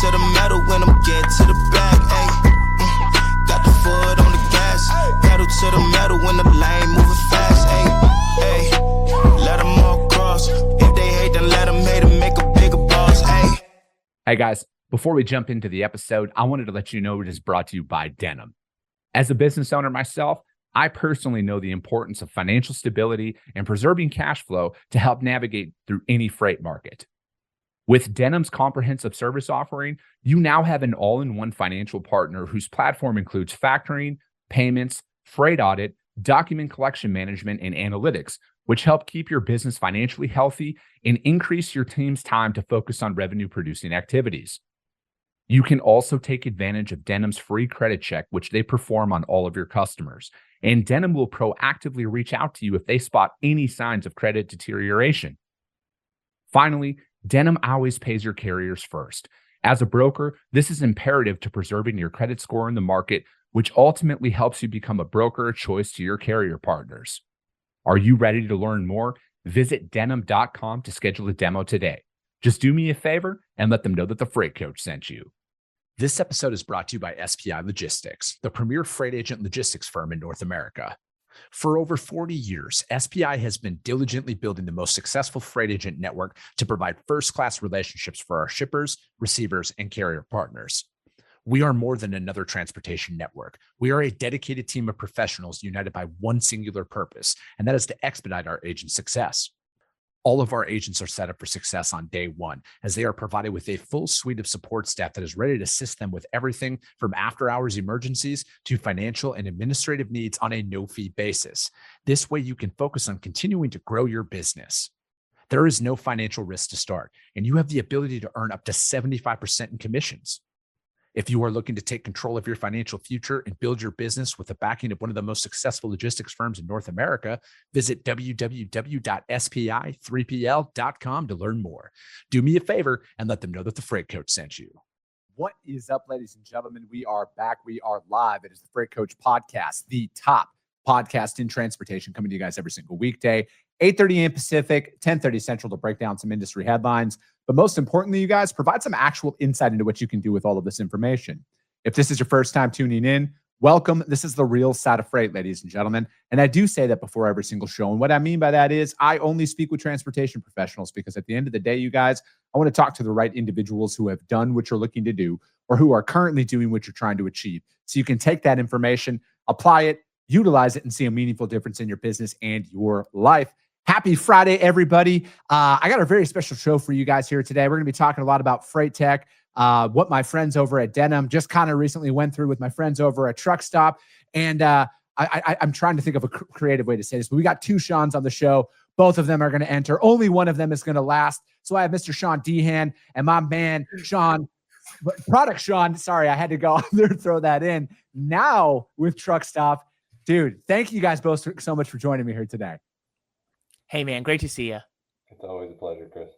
to the metal when I'm getting to the bag, ayy. Got the foot on the gas, pedal to the metal when the lane moving fast, ayy, ayy. Let them all cross. If they hate, then let them hate and make a bigger boss, ayy. Hey guys, before we jump into the episode, I wanted to let you know it is brought to you by Denim. As a business owner myself, I personally know the importance of financial stability and preserving cash flow to help navigate through any freight market. With Denim's comprehensive service offering, you now have an all-in-one financial partner whose platform includes factoring, payments, freight audit, document collection management, and analytics, which help keep your business financially healthy and increase your team's time to focus on revenue-producing activities. You can also take advantage of Denim's free credit check, which they perform on all of your customers. And Denim will proactively reach out to you if they spot any signs of credit deterioration. Finally, Denim always pays your carriers first. As a broker, this is imperative to preserving your credit score in the market, which ultimately helps you become a broker of choice to your carrier partners. Are you ready to learn more? Visit denim.com to schedule a demo today. Just do me a favor and let them know that the Freight Coach sent you. This episode is brought to you by SPI Logistics, the premier freight agent logistics firm in North America. For over 40 years, SPI has been diligently building the most successful freight agent network to provide first-class relationships for our shippers, receivers, and carrier partners. We are more than another transportation network. We are a dedicated team of professionals united by one singular purpose, and that is to expedite our agents' success. All of our agents are set up for success on day one, as they are provided with a full suite of support staff that is ready to assist them with everything from after-hours emergencies to financial and administrative needs on a no-fee basis. This way, you can focus on continuing to grow your business. There is no financial risk to start, and you have the ability to earn up to 75% in commissions. If you are looking to take control of your financial future and build your business with the backing of one of the most successful logistics firms in North America, visit www.spi3pl.com to learn more. Do me a favor and let them know that the Freight Coach sent you. What is up, ladies and gentlemen? We are back. We are live. It is the Freight Coach Podcast, the top podcast in transportation, coming to you guys every single weekday, 8:30 a.m. Pacific, 10:30 Central, to break down some industry headlines. But most importantly, you guys, provide some actual insight into what you can do with all of this information. If this is your first time tuning in, welcome. This is the real side of freight, ladies and gentlemen. And I do say that before every single show. And what I mean by that is I only speak with transportation professionals, because at the end of the day, you guys, I want to talk to the right individuals who have done what you're looking to do or who are currently doing what you're trying to achieve. So you can take that information, apply it, utilize it, and see a meaningful difference in your business and your life. Happy Friday, everybody. I got a very special show for you guys here today. We're going to be talking a lot about freight tech, what my friends over at Denim just kind of recently went through with my friends over at Truckstop. And I'm trying to think of a creative way to say this, but we got two Seans on the show. Both of them are going to enter. Only one of them is going to last. So I have Mr. Sean Dehan and my man, Product Sean. Sorry, I had to go on there and throw that in. Now with Truckstop. Dude, thank you guys both so much for joining me here today. Hey, man, great to see you. It's always a pleasure, Chris.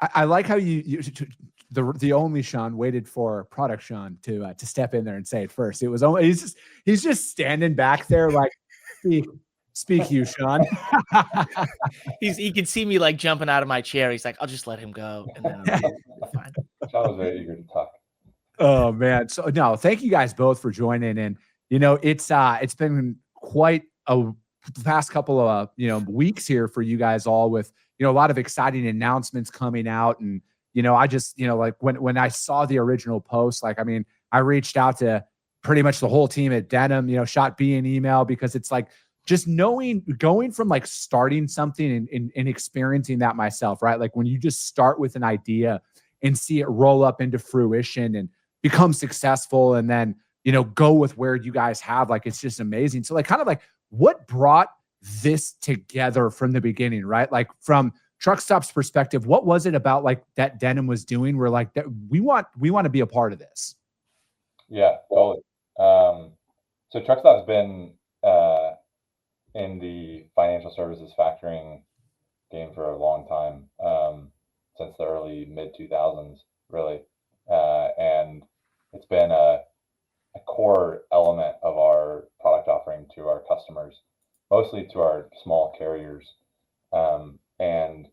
I like how the only Sean waited for Product Sean to step in there and say it first. It was he's just standing back there like, speak you, Sean. He can see me like jumping out of my chair. He's like, I'll just let him go, and then I'm fine. Sean was very eager to talk. Oh man, so no, thank you guys both for joining. And it's been quite a past couple of weeks here for you guys all, with a lot of exciting announcements coming out. And I just like when I saw the original post, like, I mean, I reached out to pretty much the whole team at Denim, shot B an email, because it's like just going from like starting something and experiencing that myself, right? Like when you just start with an idea and see it roll up into fruition and become successful, and then go with where you guys have, like, it's just amazing. So like kind of like, what brought this together from the beginning, right? Like from Truckstop's perspective, what was it about like that Denim was doing where like that we want to be a part of this? Yeah, totally. So Truckstop's been in the financial services factoring game for a long time, since the early mid 2000s, really, and it's been a core element of our product offering to our customers, mostly to our small carriers. And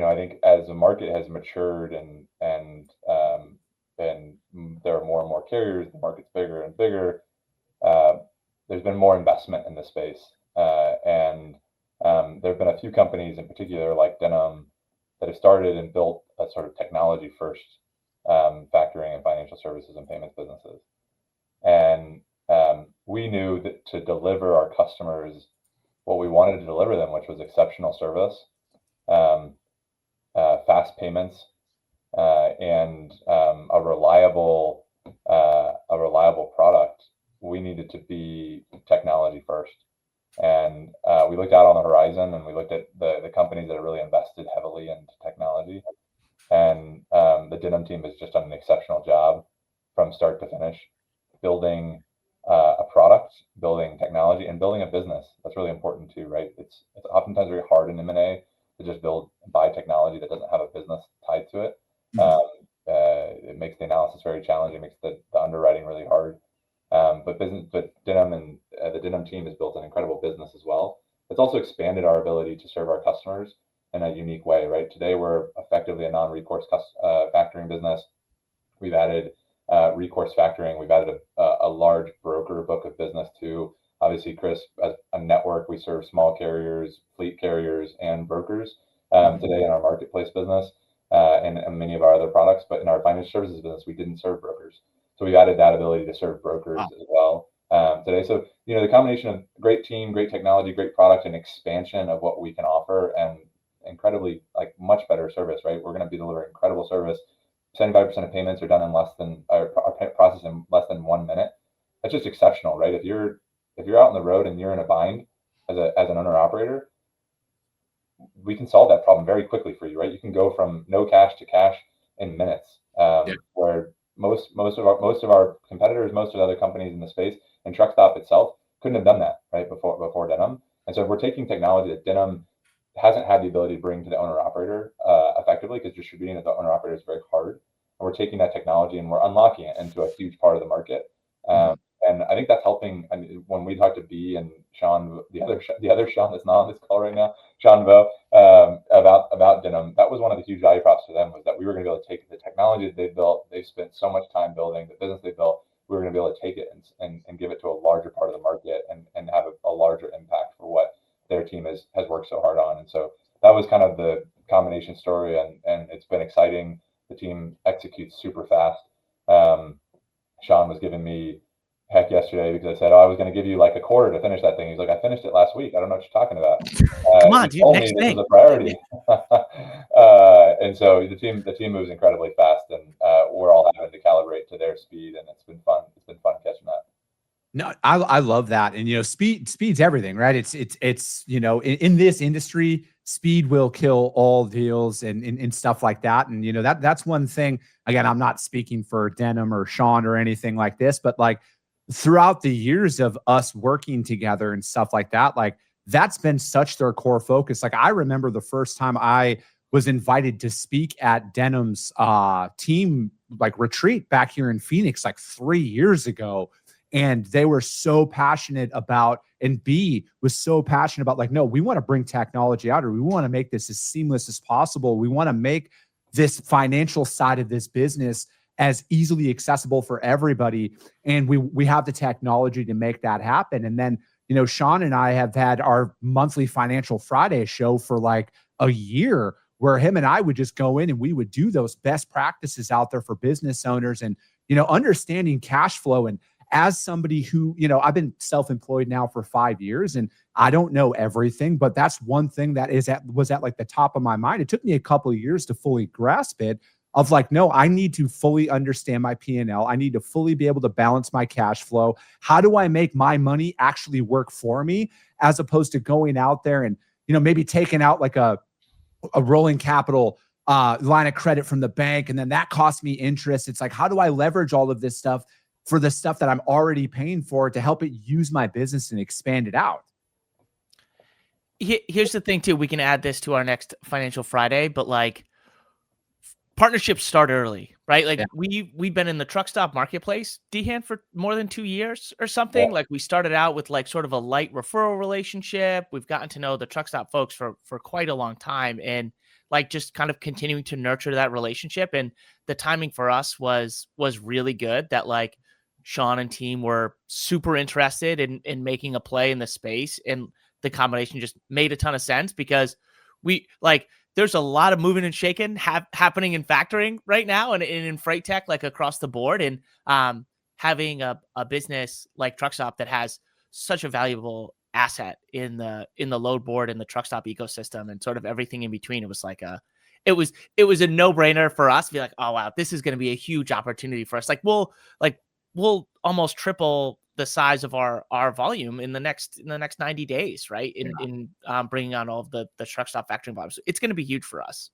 I think as the market has matured and there are more and more carriers, the market's bigger and bigger. There's been more investment in the space, and there have been a few companies in particular, like Denim, that have started and built a sort of technology first factoring and financial services and payments businesses. And we knew that to deliver our customers what we wanted to deliver them, which was exceptional service, fast payments, and a reliable product, we needed to be technology first. And we looked out on the horizon, and we looked at the companies that have really invested heavily into technology. And the Denim team has just done an exceptional job from start to finish, building a product, building technology, and building a business. That's really important too, right? It's oftentimes very hard in M&A to just buy technology that doesn't have a business tied to it. It makes the analysis very challenging, makes the underwriting really hard. But Denim and the Denim team has built an incredible business as well. It's also expanded our ability to serve our customers in a unique way, right? Today, we're effectively a non-recourse factoring business. We've added recourse factoring. We've added a large broker book of business too. Obviously, Chris, as a network, we serve small carriers, fleet carriers, and brokers today in our marketplace business and many of our other products. But in our financial services business, we didn't serve brokers. So we've added that ability to serve brokers as well today. So, the combination of great team, great technology, great product, and expansion of what we can offer, and incredibly much better service, right? We're going to be delivering incredible service. 75% of payments are done in processed in less than 1 minute. That's just exceptional, right? If you're out on the road and you're in a bind as an owner operator, we can solve that problem very quickly for you, right? You can go from no cash to cash in minutes, where most of our competitors, most of the other companies in the space, and Truckstop itself couldn't have done that, right, before Denim. And so we're taking technology that Denim hasn't had the ability to bring to the owner operator effectively, because distributing to the owner operator is very hard. And we're taking that technology and we're unlocking it into a huge part of the market. And I think that's helping. And when we talked to B and Sean, the other Sean that's not on this call right now, Sean Vo, about Denim, that was one of the huge value props to them, was that we were going to be able to take the technology that they built, they spent so much time building, the business they built, we were going to be able to take it and give it to a larger part of the market and have a larger impact for what their team has worked so hard on. And so that was kind of the combination story, and it's been exciting. The team executes super fast. Sean was giving me heck yesterday because I said, I was going to give you like a quarter to finish that thing. He's like, I finished it last week. I don't know what you're talking about. Come on, dude, next this thing. was a priority. And so the team moves incredibly fast, and we're all having to calibrate to their speed, and it's been fun. It's been fun catching that. No, I love that. And, speed's everything, right? It's in this industry, speed will kill all deals and stuff like that. And, that's one thing. Again, I'm not speaking for Denim or Sean or anything like this, but throughout the years of us working together and stuff like that, that's been such their core focus. I remember the first time I was invited to speak at Denim's team retreat back here in Phoenix 3 years ago. And they were so passionate about, and B was so passionate about no, we want to bring technology out, or we want to make this as seamless as possible. We want to make this financial side of this business as easily accessible for everybody. And we have the technology to make that happen. And then, Sean and I have had our monthly Financial Friday show for a year, where him and I would just go in and we would do those best practices out there for business owners, and, understanding cash flow. And as somebody who, I've been self-employed now for 5 years, and I don't know everything, but that's one thing that was at the top of my mind. It took me a couple of years to fully grasp it, of no, I need to fully understand my P&L. I need to fully be able to balance my cash flow. How do I make my money actually work for me, as opposed to going out there and, maybe taking out a rolling capital line of credit from the bank, and then that costs me interest. It's how do I leverage all of this stuff for the stuff that I'm already paying for to help it use my business and expand it out? Here's the thing too. We can add this to our next Financial Friday, but partnerships start early, right? We've been in the Truckstop marketplace, Dehan, for more than 2 years or something. Yeah. We started out with sort of a light referral relationship. We've gotten to know the Truckstop folks for quite a long time. And like just kind of continuing to nurture that relationship. And the timing for us was really good, that like Sean and team were super interested in making a play in the space. And the combination just made a ton of sense, because we like, there's a lot of moving and shaking happening in factoring right now, and in freight tech, like across the board. And having a business like Truckstop that has such a valuable asset in the load board and the Truckstop ecosystem and sort of everything in between, it was like it was a no-brainer for us to be like, oh wow, this is going to be a huge opportunity for us. Like we'll almost triple the size of our volume in the next 90 days, right? In bringing on all of the Truckstop factoring volumes. It's going to be huge for us.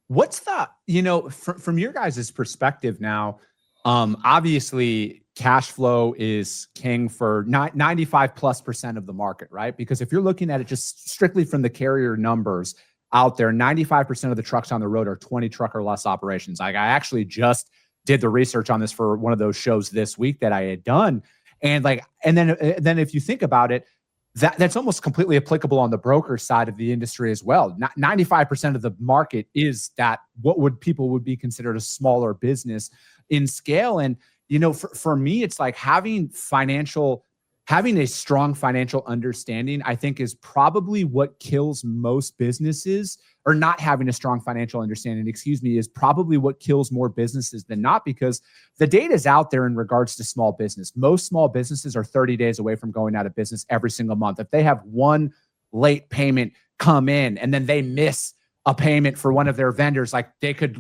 What's the, from your guys' perspective now, obviously cash flow is king for 95+% of the market, right? Because if you're looking at it just strictly from the carrier numbers out there, 95% of the trucks on the road are 20 truck or less operations. Like, I actually just did the research on this for one of those shows this week that I had done. And then if you think about it, that's almost completely applicable on the broker side of the industry as well. 95% of the market is that what people would be considered a smaller business in scale. And, for me, it's like having a strong financial understanding, I think, is probably what kills most businesses, or not having a strong financial understanding, is probably what kills more businesses than not, because the data is out there in regards to small business. Most small businesses are 30 days away from going out of business every single month. If they have one late payment come in and then they miss a payment for one of their vendors, like, they could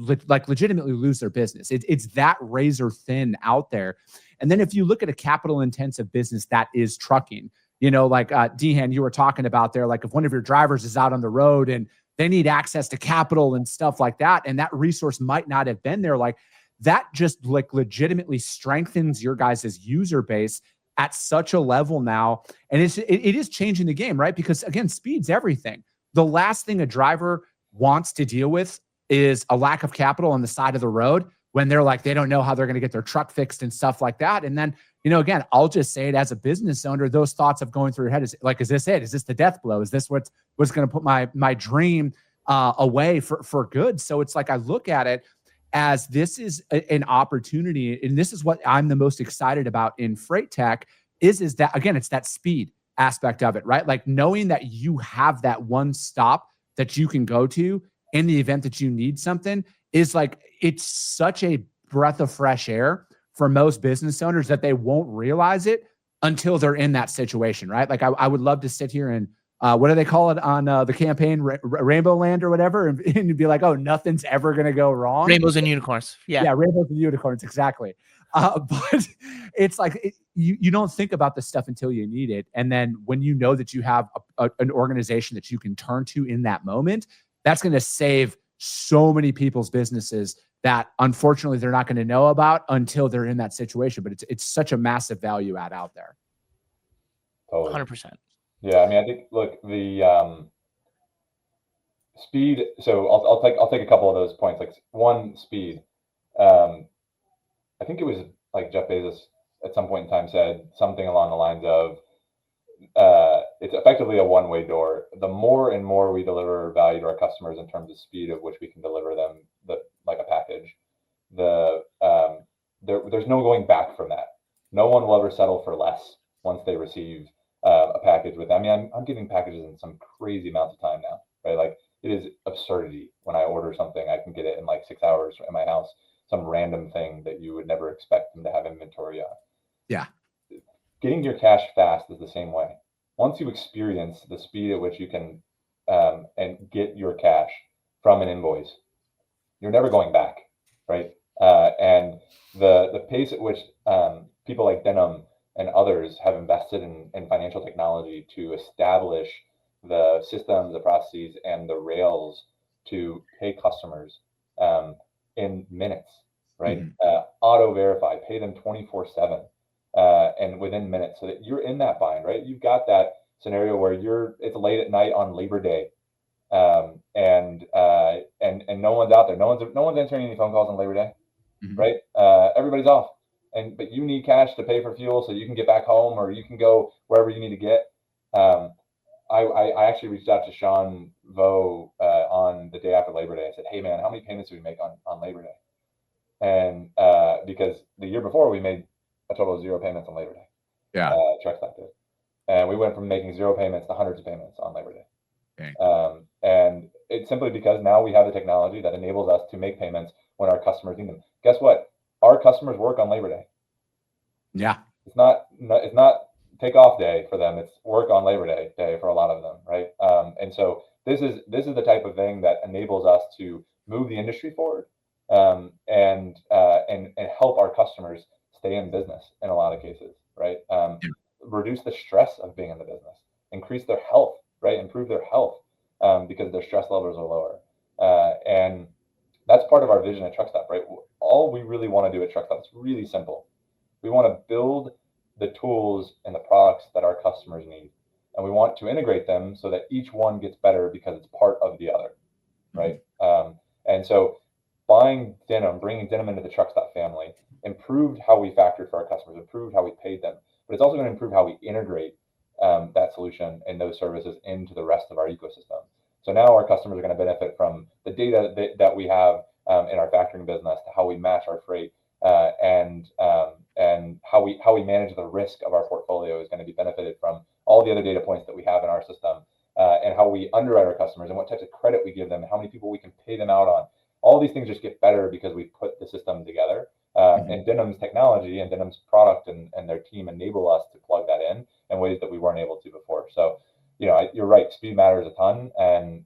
legitimately lose their business. It's that razor thin out there. And then if you look at a capital intensive business that is trucking, like Dehan, you were talking about there, like if one of your drivers is out on the road and they need access to capital and stuff like that, and that resource might not have been there, like that just like legitimately strengthens your guys' user base at such a level now. And it is changing the game, right? Because again, speed's everything. The last thing a driver wants to deal with is a lack of capital on the side of the road, when they're like, they don't know how they're going to get their truck fixed and stuff like that. And then, again, I'll just say it, as a business owner, those thoughts of going through your head is like, is this it? Is this the death blow? Is this what's going to put my dream away for good? So it's like, I look at it as this is an opportunity. And this is what I'm the most excited about in freight tech is that, again, it's that speed aspect of it, right? Like knowing that you have that one stop that you can go to in the event that you need something is like, it's such a breath of fresh air for most business owners that they won't realize it until they're in that situation, right? Like I would love to sit here and what do they call it on the campaign, Rainbow Land or whatever, and you'd be like, oh, nothing's ever going to go wrong. Rainbows and unicorns. Yeah, rainbows and unicorns, exactly. But it's like you don't think about this stuff until you need it. And then when you know that you have an organization that you can turn to in that moment, that's going to save so many people's businesses that unfortunately they're not going to know about until they're in that situation. But it's such a massive value add out there. Totally. 100%. Yeah, I mean, I think, look, the speed. So I'll take a couple of those points. Like, one, speed. I think it was like Jeff Bezos at some point in time said something along the lines of, it's effectively a one-way door. The more and more we deliver value to our customers in terms of speed of which we can deliver them like a package, there's no going back from that. No one will ever settle for less once they receive a package with them. I mean, I'm getting packages in some crazy amounts of time now, right? Like, it is absurdity. When I order something, I can get it in like 6 hours at my house, some random thing that you would never expect them to have inventory of. Yeah. Getting your cash fast is the same way. Once you experience the speed at which you can and get your cash from an invoice, you're never going back, right? And the pace at which people like Denim and others have invested in financial technology to establish the systems, the processes, and the rails to pay customers in minutes, right? Mm-hmm. Auto verify, pay them 24/7. And within minutes, so that you're in that bind, right? You've got that scenario where it's late at night on Labor Day, and no one's out there. No one's answering any phone calls on Labor Day, mm-hmm. right? Everybody's off, but you need cash to pay for fuel so you can get back home, or you can go wherever you need to get. I actually reached out to Sean Vo on the day after Labor Day. I said, hey man, how many payments do we make on Labor Day? And because the year before we made a total of 0 payments on Labor Day. Yeah. Truckstop did. And we went from making 0 payments to hundreds of payments on Labor Day. Okay. And it's simply because now we have the technology that enables us to make payments when our customers need them. Guess what? Our customers work on Labor Day. Yeah. It's not take-off day for them. It's work on Labor Day for a lot of them, right? And so this is the type of thing that enables us to move the industry forward, and help our customers stay in business in a lot of cases, right? Reduce the stress of being in the business, increase their health, right? Improve their health, because their stress levels are lower, and that's part of our vision at Truckstop, right? All we really want to do at Truckstop is really simple. We want to build the tools and the products that our customers need, and we want to integrate them so that each one gets better because it's part of the other, right? And so buying Denim, bringing Denim into the Truckstop family, improved how we factored for our customers, improved how we paid them, but it's also going to improve how we integrate that solution and those services into the rest of our ecosystem. So now our customers are going to benefit from the data that we have in our factoring business, to how we match our freight, and how we manage the risk of our portfolio is going to be benefited from all the other data points that we have in our system, and how we underwrite our customers and what types of credit we give them and how many people we can pay them out on. All these things just get better because we put the system together. And Denim's technology and Denim's product and their team enable us to plug that in ways that we weren't able to before. So, you're right. Speed matters a ton. And,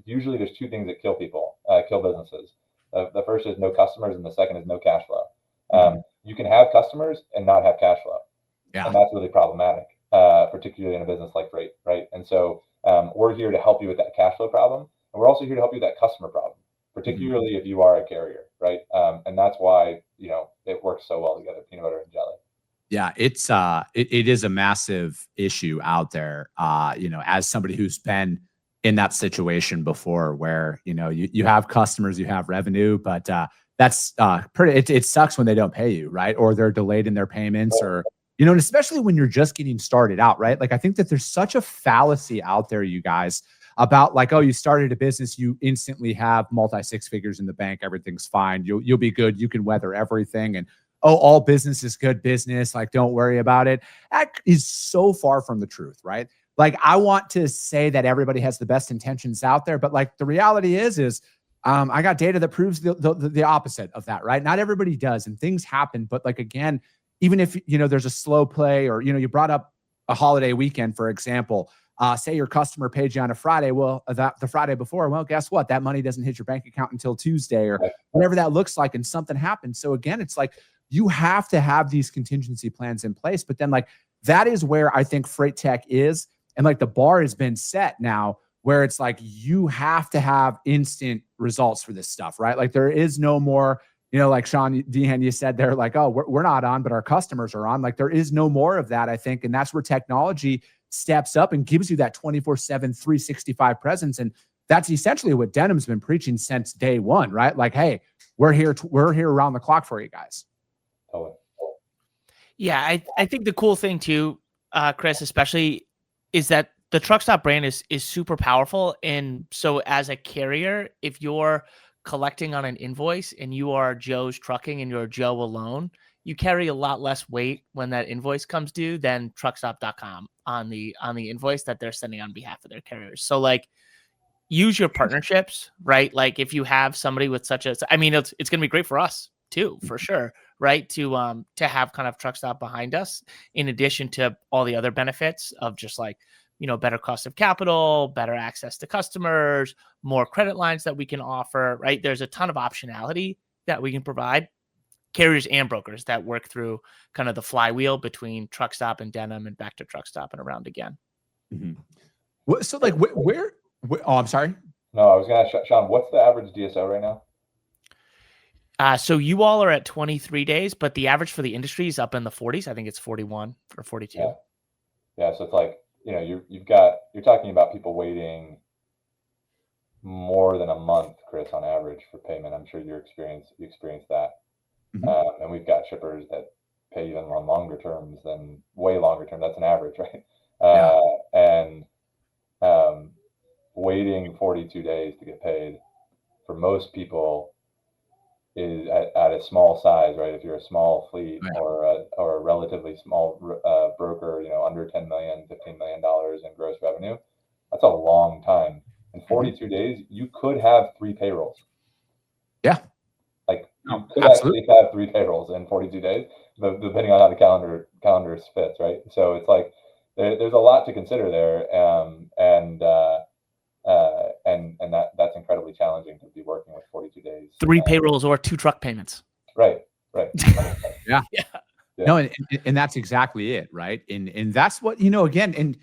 usually there's 2 things that kill businesses. The first is no customers, and the second is no cash flow. You can have customers and not have cash flow. Yeah. And that's really problematic, particularly in a business like freight, right? And so we're here to help you with that cash flow problem. And we're also here to help you with that customer problem, particularly if you are a carrier, right? And that's why, it works so well together, peanut butter and jelly. Yeah, it is a massive issue out there. As somebody who's been in that situation before, where you have customers, you have revenue, but that's pretty. It sucks when they don't pay you, right? Or they're delayed in their payments, or and especially when you're just getting started out, right? Like, I think that there's such a fallacy out there, you guys, about like, oh, you started a business, you instantly have multi-6 figures in the bank, everything's fine, you'll be good, you can weather everything, and oh, all business is good business, like, don't worry about it. That is so far from the truth, right? Like, I want to say that everybody has the best intentions out there, but like, the reality is I got data that proves the opposite of that, right? Not everybody does, and things happen. But like, again, even if there's a slow play, or you brought up a holiday weekend, for example. Say your customer paid you on a Friday. Well, the Friday before, well, guess what? That money doesn't hit your bank account until Tuesday, or whatever that looks like, and something happens. So again, it's like, you have to have these contingency plans in place. But then, like, that is where I think freight tech is. And like, the bar has been set now, where it's like, you have to have instant results for this stuff, right? Like, there is no more, like Sean Dehan, you said, they're like, oh, we're not on, but our customers are on. Like, there is no more of that, I think. And that's where technology steps up and gives you that 24/7, 365 presence. And that's essentially what Denim's been preaching since day one, right? Like, hey, we're here around the clock for you guys. Yeah, I think the cool thing too, Chris, especially, is that the Truckstop brand is super powerful. And so as a carrier, if you're collecting on an invoice and you are Joe's Trucking and you're Joe alone, you carry a lot less weight when that invoice comes due than Truckstop.com on the invoice that they're sending on behalf of their carriers. So like, use your partnerships, right? Like, if you have somebody with such a, I mean, it's going to be great for us too, for sure, right? To have kind of Truckstop behind us, in addition to all the other benefits of just like, better cost of capital, better access to customers, more credit lines that we can offer, right? There's a ton of optionality that we can provide carriers and brokers that work through kind of the flywheel between Truckstop and Denim and back to Truckstop and around again. So like, where oh, I'm sorry. No, I was going to ask Sean, what's the average DSO right now? So you all are at 23 days, but the average for the industry is up in the 40s. I think it's 41 or 42. Yeah. So it's like, you're talking about people waiting more than a month, Chris, on average for payment. I'm sure you experienced that. And we've got shippers that pay even on longer terms than way longer term. That's an average, right? waiting 42 days to get paid for most people is at a small size, right? If you're a small fleet or a relatively small broker, under 10 million, $15 million in gross revenue, that's a long time. In 42 days, you could have 3 payrolls. Yeah. Like you could absolutely. actually have 3 payrolls in 42 days, depending on how the calendar fits, right? So it's like there's a lot to consider there, and that's incredibly challenging to be working with 42 days. 3 payrolls or 2 truck payments. Right. Yeah. Yeah. No, and that's exactly it, right? And that's what, again, and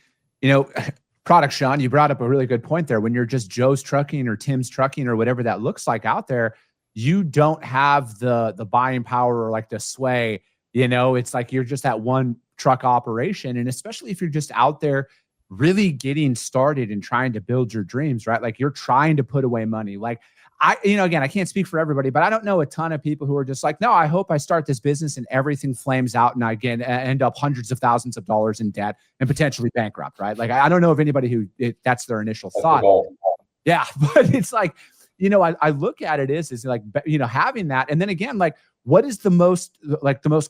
product, Sean, you brought up a really good point there. When you're just Joe's Trucking or Tim's Trucking or whatever that looks like out there, you don't have the buying power or like the sway. It's like you're just that one truck operation. And especially if you're just out there really getting started and trying to build your dreams, right? Like you're trying to put away money. Like again, I can't speak for everybody, but I don't know a ton of people who are just like, no, I hope I start this business and everything flames out and I again end up hundreds of thousands of dollars in debt and potentially bankrupt, right? Like I don't know of anybody who that's their initial thought. Yeah, but it's like, I look at it is like, having that, and then again, like, what is the most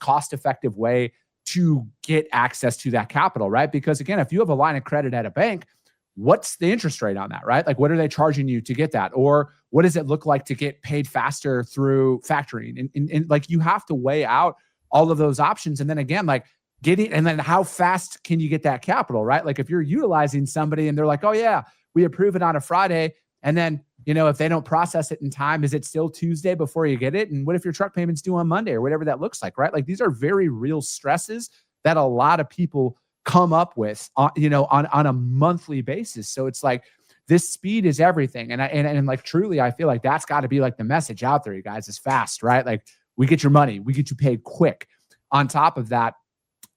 cost-effective way to get access to that capital, right? Because again, if you have a line of credit at a bank, what's the interest rate on that, right? Like, what are they charging you to get that? Or what does it look like to get paid faster through factoring? And like, you have to weigh out all of those options. And then again, like and then how fast can you get that capital, right? Like if you're utilizing somebody and they're like, oh yeah, we approve it on a Friday. And then, if they don't process it in time, is it still Tuesday before you get it? And what if your truck payment's due on Monday or whatever that looks like, right? Like these are very real stresses that a lot of people come up with, on a monthly basis. So it's like, this speed is everything. And like, truly, I feel like that's got to be like the message out there, you guys, is fast, right? Like we get your money, we get you paid quick on top of that.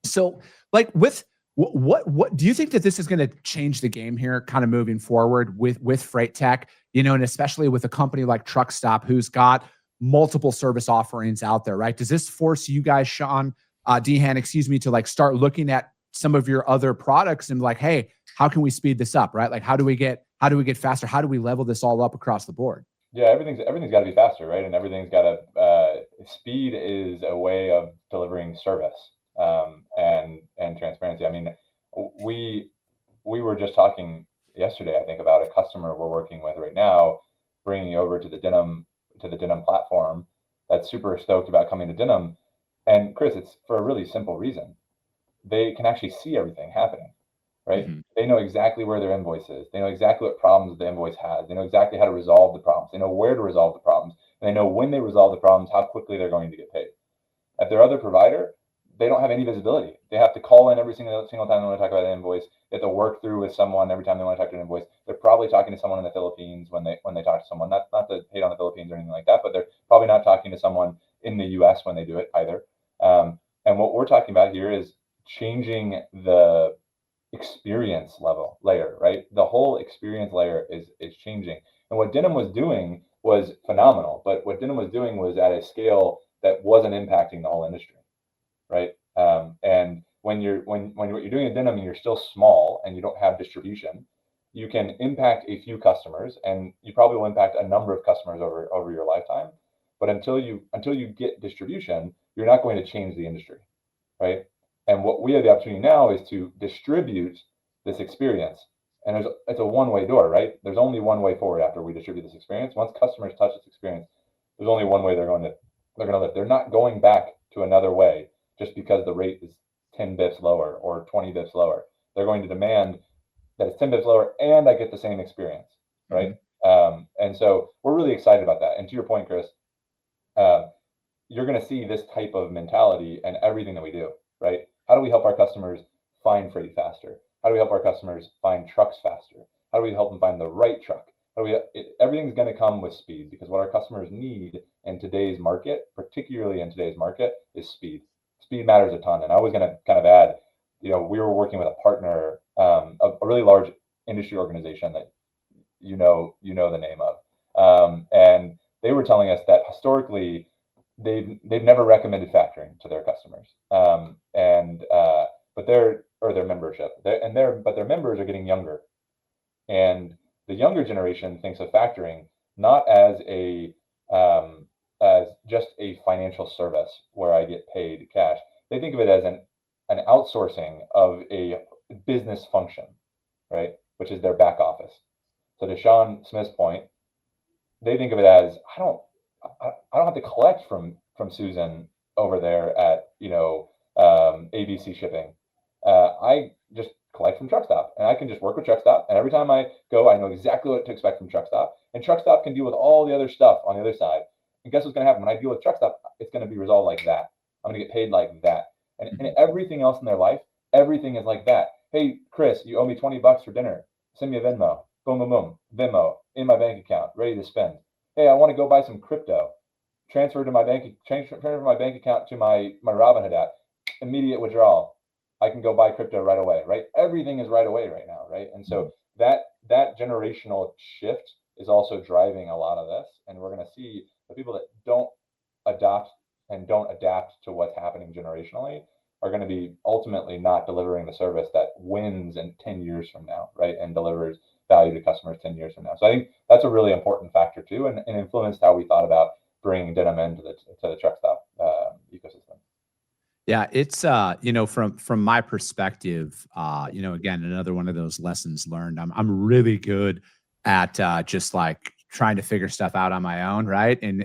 So like with what do you think that this is going to change the game here kind of moving forward with freight tech, and especially with a company like Truckstop, who's got multiple service offerings out there, right? Does this force you guys, Sean, Dehan, to like start looking at some of your other products and like, hey, how can we speed this up, right? Like, how do we get faster? How do we level this all up across the board? Yeah, everything's got to be faster, right? And everything's got to speed is a way of delivering service and transparency. I mean, we were just talking yesterday, I think, about a customer we're working with right now, bringing over to the Denim platform. That's super stoked about coming to Denim. And Chris, it's for a really simple reason. They can actually see everything happening, right? Mm-hmm. They know exactly where their invoice is. They know exactly what problems the invoice has. They know exactly how to resolve the problems. They know where to resolve the problems. And they know when they resolve the problems, how quickly they're going to get paid. At their other provider, they don't have any visibility. They have to call in every single time they want to talk about an invoice. They have to work through with someone every time they want to talk to an invoice. They're probably talking to someone in the Philippines when they talk to someone. Not to hate on the Philippines or anything like that, but they're probably not talking to someone in the U.S. when they do it either. And what we're talking about here is changing the experience layer, right? The whole experience layer is changing. And what Denim was doing was phenomenal, but what Denim was doing was at a scale that wasn't impacting the whole industry, right? And when what you're doing at Denim and you're still small and you don't have distribution, you can impact a few customers, and you probably will impact a number of customers over your lifetime. But until you get distribution, you're not going to change the industry, right? And what we have the opportunity now is to distribute this experience. And it's a one-way door, right? There's only one way forward after we distribute this experience. Once customers touch this experience, there's only one way they're going to live. They're not going back to another way just because the rate is 10 bips lower or 20 bips lower. They're going to demand that it's 10 bips lower and I get the same experience, right? Mm-hmm. And so we're really excited about that. And to your point, Chris, you're going to see this type of mentality in everything that we do, right? How do we help our customers find freight faster? How do we help our customers find trucks faster? How do we help them find the right truck? Everything's going to come with speed, because what our customers need in today's market, particularly in today's market, is speed. Speed matters a ton. And I was going to kind of add, we were working with a partner, a really large industry organization that you know the name of, and they were telling us that historically they've never recommended factoring to their customers, but their membership, but their members are getting younger, and the younger generation thinks of factoring not as just a financial service where I get paid cash. They think of it as an outsourcing of a business function, right? Which is their back office. So to Sean Smith's point, they think of it as I don't have to collect from Susan over there at ABC Shipping. I just collect from Truckstop, and I can just work with Truckstop. And every time I go, I know exactly what to expect from Truckstop. And Truckstop can deal with all the other stuff on the other side. And guess what's going to happen when I deal with Truckstop? It's going to be resolved like that. I'm going to get paid like that. And everything else in their life, everything is like that. Hey, Chris, you owe me $20 for dinner. Send me a Venmo. Boom, boom, boom. Venmo in my bank account, ready to spend. Hey, I want to go buy some crypto. Transfer my bank account to my Robinhood app. Immediate withdrawal. I can go buy crypto right away, right? Everything is right away right now, right? And so that generational shift is also driving a lot of this. And we're going to see the people that don't adopt and don't adapt to what's happening generationally are going to be ultimately not delivering the service that wins in 10 years from now, right? And delivers value to customers 10 years from now. So I think that's a really important factor too, and influenced how we thought about bringing Denim into the Truckstop ecosystem. Yeah, it's from my perspective, again, another one of those lessons learned. I'm really good at just like trying to figure stuff out on my own, right? And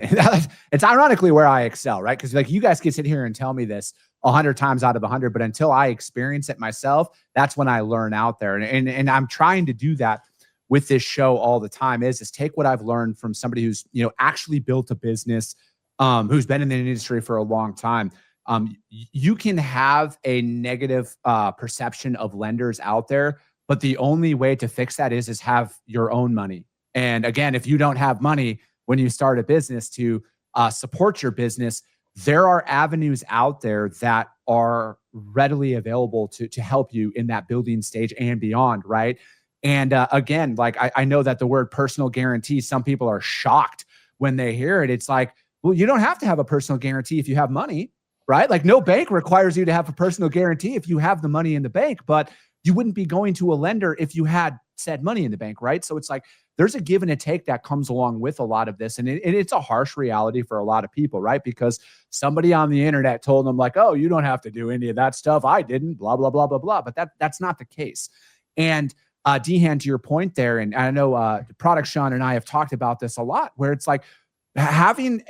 it's ironically where I excel, right? Because like you guys can sit here and tell me this 100 times out of 100, but until I experience it myself, that's when I learn out there. And I'm trying to do that with this show all the time. Is take what I've learned from somebody who's actually built a business, who's been in the industry for a long time. You can have a negative perception of lenders out there, but the only way to fix that is have your own money. And again, if you don't have money when you start a business to support your business, there are avenues out there that are readily available to help you in that building stage and beyond, right? And again, like I know that the word personal guarantee, some people are shocked when they hear it. It's like, well, you don't have to have a personal guarantee if you have money, right? Like no bank requires you to have a personal guarantee if you have the money in the bank, but you wouldn't be going to a lender if you had said money in the bank, right? So it's like there's a give and a take that comes along with a lot of this. And it's a harsh reality for a lot of people, right? Because somebody on the internet told them like, oh, you don't have to do any of that stuff. I didn't, blah, blah, blah, blah, blah. But that's not the case. And Dehan, to your point there, and I know Product Sean and I have talked about this a lot, where it's like having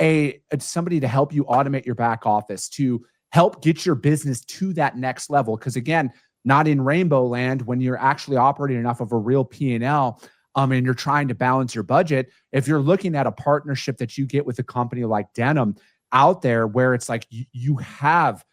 somebody to help you automate your back office, to help get your business to that next level. Because again, not in rainbow land when you're actually operating enough of a real P&L and you're trying to balance your budget. If you're looking at a partnership that you get with a company like Denim out there, where it's like you have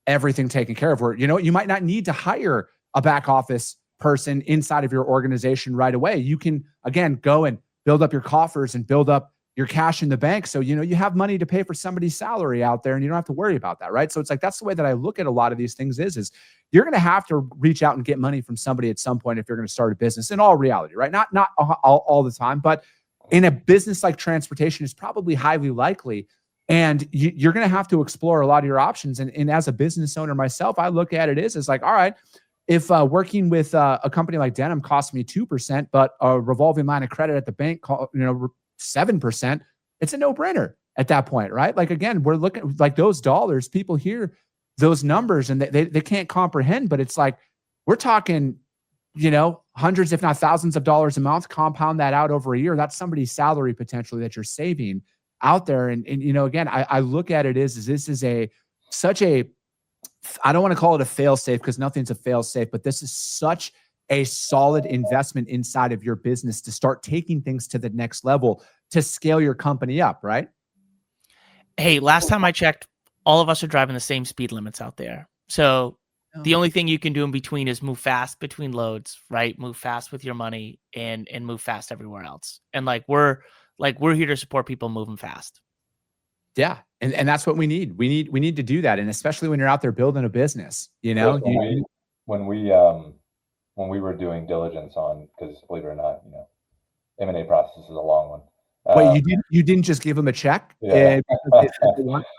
everything taken care of, where you might not need to hire a back office person inside of your organization right away. You can again go and build up your coffers and build up your cash in the bank, so you have money to pay for somebody's salary out there, and you don't have to worry about that, right? So it's like that's the way that I look at a lot of these things. Is you're going to have to reach out and get money from somebody at some point if you're going to start a business. In all reality, right? Not all the time, but in a business like transportation, it's probably highly likely. And you're going to have to explore a lot of your options. And as a business owner myself, I look at it as like, all right, if working with a company like Denim costs me 2%, but a revolving line of credit at the bank, 7%, it's a no-brainer at that point, right? Like, again, we're looking like those dollars, people hear those numbers and they can't comprehend, but it's like, we're talking, hundreds, if not thousands of dollars a month, compound that out over a year. That's somebody's salary potentially that you're saving out there. And again, I look at it as this is such a, I don't want to call it a fail safe because nothing's a fail safe, but this is such a solid investment inside of your business to start taking things to the next level, to scale your company up, right? Hey, last time I checked, all of us are driving the same speed limits out there. So the only thing you can do in between is move fast between loads, right? Move fast with your money and move fast everywhere else. And we're here to support people moving fast. Yeah. And that's what we need. We need to do that. And especially when you're out there building a business, when we were doing diligence on, because believe it or not, M&A process is a long one. Wait, you didn't just give them a check? Yeah.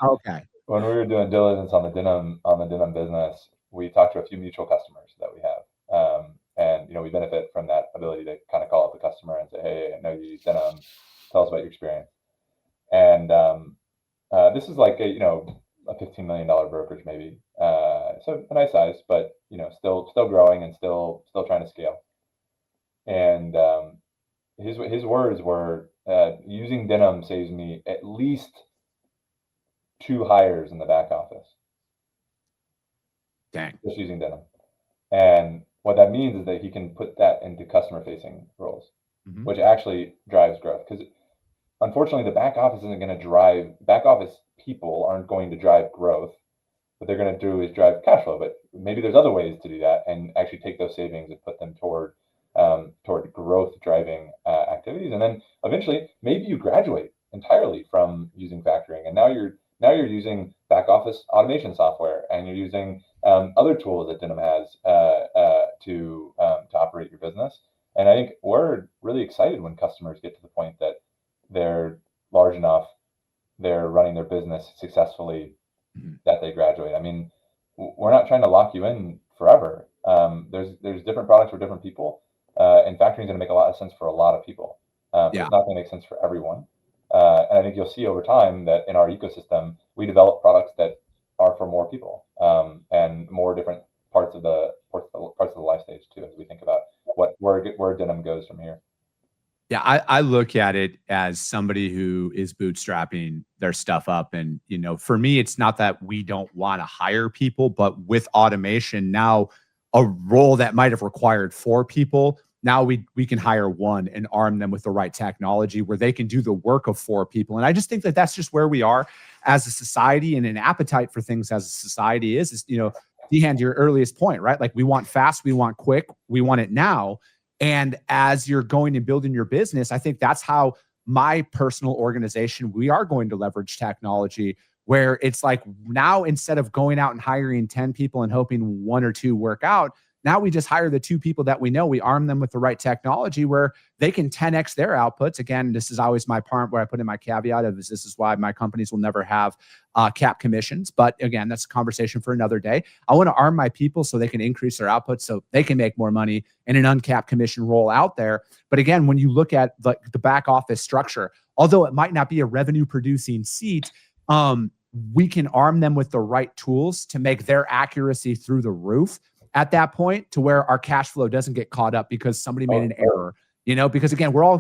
Okay. When we were doing diligence on the denim business, we talked to a few mutual customers that we have. And, we benefit from that ability to kind of call up the customer and say, hey, I know you use Denim. Tell us about your experience. And this is like a $15 million brokerage maybe. So a nice size, but still growing and still trying to scale. And his words were, using Denim saves me at least 2 hires in the back office. Dang. Just using Denim. And what that means is that he can put that into customer facing roles, which actually drives growth. Because unfortunately, the back office isn't going to drive, back office people aren't going to drive growth. What they're going to do is drive cash flow. But maybe there's other ways to do that and actually take those savings and put them toward growth driving activities. And then eventually, maybe you graduate entirely from using factoring, and now you're using back office automation software, and you're using other tools that Denim has to operate your business. And I think we're really excited when customers get to the point that they're large enough, they're running their business successfully, that they graduate. I mean, we're not trying to lock you in forever. There's different products for different people, and factoring is going to make a lot of sense for a lot of people. It's not going to make sense for everyone. And I think you'll see over time that in our ecosystem, we develop products that are for more people, and more different parts of the life stage too, as we think about where Denim goes from here. Yeah, I look at it as somebody who is bootstrapping their stuff up. And, for me, it's not that we don't want to hire people, but with automation now, a role that might have required 4 people, now we can hire 1 and arm them with the right technology where they can do the work of 4 people. And I just think that that's just where we are as a society, and an appetite for things as a society is Dehan, your earliest point, right? Like, we want fast, we want quick, we want it now. And as you're going and building your business, I think that's how my personal organization, we are going to leverage technology, where it's like, now instead of going out and hiring 10 people and hoping 1 or 2 work out, now we just hire the 2 people that we know. We arm them with the right technology where they can 10x their outputs. Again, this is always my part where I put in my caveat of this is why my companies will never have cap commissions. But again, that's a conversation for another day. I want to arm my people so they can increase their output, so they can make more money in an uncapped commission role out there. But again, when you look at the back office structure, although it might not be a revenue producing seat, we can arm them with the right tools to make their accuracy through the roof at that point, to where our cash flow doesn't get caught up because somebody made an error. Because again, we're all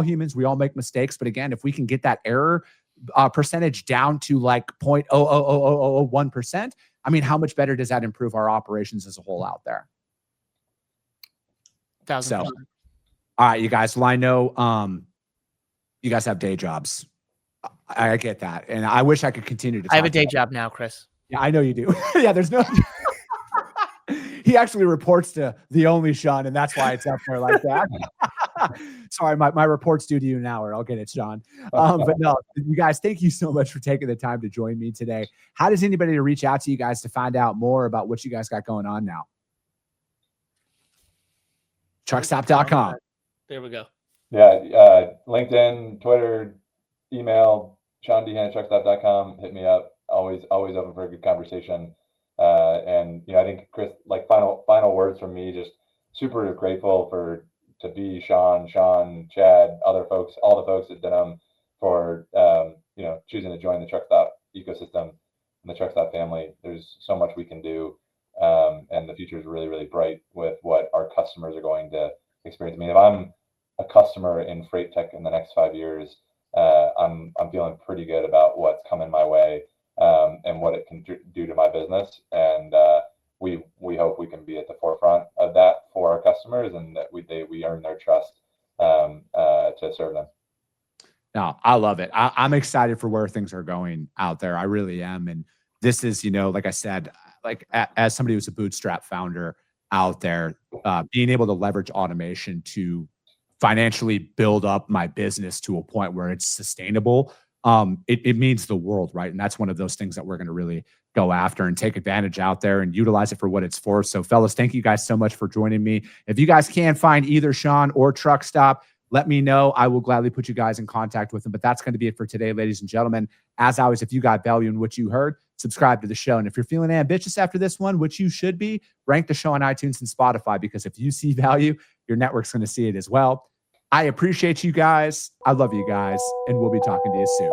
humans, we all make mistakes. But again, if we can get that error percentage down to like 0.00001%, I mean, how much better does that improve our operations as a whole out there? So, all right, you guys. Well, I know you guys have day jobs. I get that, and I wish I could continue to. I have a day job now, Chris. Yeah, I know you do. Yeah, there's no. He actually reports to the only Sean, and that's why it's up there like that. Sorry, my report's due to you now, or I'll get it, Sean. But no, you guys, thank you so much for taking the time to join me today. How does anybody reach out to you guys to find out more about what you guys got going on now? Truckstop.com. There we go. Yeah, LinkedIn, Twitter, email, Sean Dehan at Truckstop.com. Hit me up. Always open for a good conversation. And I think, Chris, like final words from me, just super grateful to be Sean, Chad, other folks, all the folks at Denim for choosing to join the Truckstop ecosystem and the Truckstop family. There's so much we can do, and the future is really, really bright with what our customers are going to experience. I mean, if I'm a customer in freight tech in the next 5 years, I'm feeling pretty good about what's coming my way. And what it can do to my business, and we hope we can be at the forefront of that for our customers, and that we earn their trust to serve them. No, I love it. I'm excited for where things are going out there. I really am, and this is, like I said, like as somebody who's a bootstrap founder out there, being able to leverage automation to financially build up my business to a point where it's sustainable. It means the world, right? And that's one of those things that we're going to really go after and take advantage out there and utilize it for what it's for. So fellas, thank you guys so much for joining me. If you guys can find either Sean or Truckstop, let me know. I will gladly put you guys in contact with them. But that's going to be it for today, ladies and gentlemen. As always, if you got value in what you heard, subscribe to the show. And if you're feeling ambitious after this one, which you should be, rank the show on iTunes and Spotify, because if you see value, your network's going to see it as well. I appreciate you guys. I love you guys, and we'll be talking to you soon.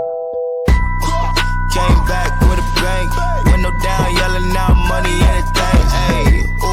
Came back with a bang, window down, yelling out money, anything. Ayy.